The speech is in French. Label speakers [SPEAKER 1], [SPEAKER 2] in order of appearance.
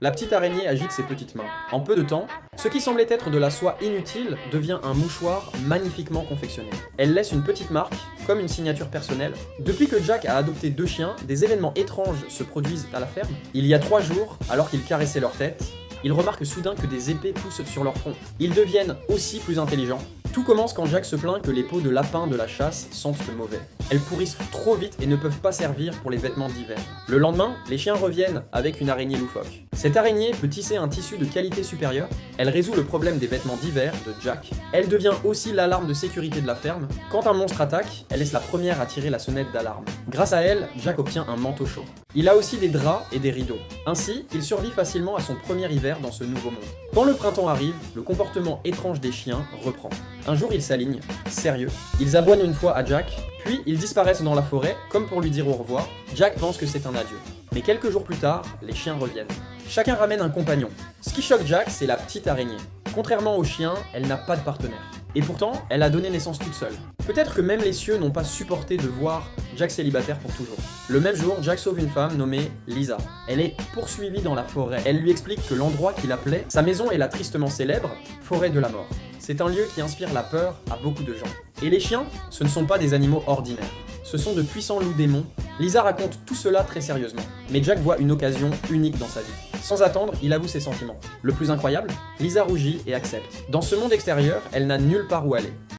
[SPEAKER 1] La petite araignée agite ses petites mains. En peu de temps, ce qui semblait être de la soie inutile devient un mouchoir magnifiquement confectionné. Elle laisse une petite marque, comme une signature personnelle. Depuis que Jack a adopté 2 chiens, des événements étranges se produisent à la ferme. Il y a 3 jours, alors qu'ils caressaient leur tête, ils remarquent soudain que des épées poussent sur leur front. Ils deviennent aussi plus intelligents. Tout commence quand Jack se plaint que les peaux de lapin de la chasse sentent mauvais. Elles pourrissent trop vite et ne peuvent pas servir pour les vêtements d'hiver. Le lendemain, les chiens reviennent avec une araignée loufoque. Cette araignée peut tisser un tissu de qualité supérieure. Elle résout le problème des vêtements d'hiver de Jack. Elle devient aussi l'alarme de sécurité de la ferme. Quand un monstre attaque, elle est la première à tirer la sonnette d'alarme. Grâce à elle, Jack obtient un manteau chaud. Il a aussi des draps et des rideaux. Ainsi, il survit facilement à son premier hiver dans ce nouveau monde. Quand le printemps arrive, le comportement étrange des chiens reprend. Un jour, ils s'alignent, sérieux. Ils aboient une fois à Jack, puis ils disparaissent dans la forêt, comme pour lui dire au revoir. Jack pense que c'est un adieu. Mais quelques jours plus tard, les chiens reviennent. Chacun ramène un compagnon. Ce qui choque Jack, c'est la petite araignée. Contrairement aux chiens, elle n'a pas de partenaire. Et pourtant, elle a donné naissance toute seule. Peut-être que même les cieux n'ont pas supporté de voir Jack célibataire pour toujours. Le même jour, Jack sauve une femme nommée Lisa. Elle est poursuivie dans la forêt. Elle lui explique que l'endroit qu'il appelait sa maison est la tristement célèbre forêt de la mort. C'est un lieu qui inspire la peur à beaucoup de gens. Et les chiens, ce ne sont pas des animaux ordinaires. Ce sont de puissants loups démons. Lisa raconte tout cela très sérieusement. Mais Jack voit une occasion unique dans sa vie. Sans attendre, il avoue ses sentiments. Le plus incroyable, Lisa rougit et accepte. Dans ce monde extérieur, elle n'a nulle part où aller.